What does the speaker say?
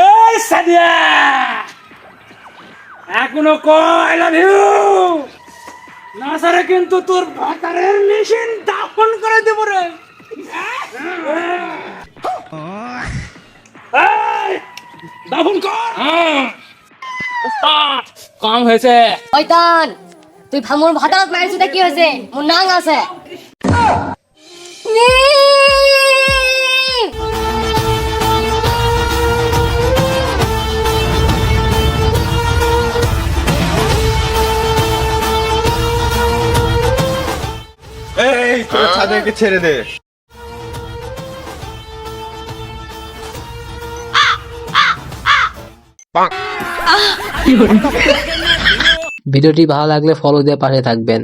এই সাদিয়া এখনো কই লাভ ইউ না সারে কিন্তু তোর ভাতারের মেশিন দাফন করে দেব রে এই দাফন কর ওস্তাদ কাম হয়েছে শয়তান তুই মোর ভাতারত মারিস কি হয়েছে মোর নাং আছে এই তোর ছাদেরকে ছেড়ে দে। ভিডিওটি ভালো লাগলে ফলো দিয়ে পাশে থাকবেন।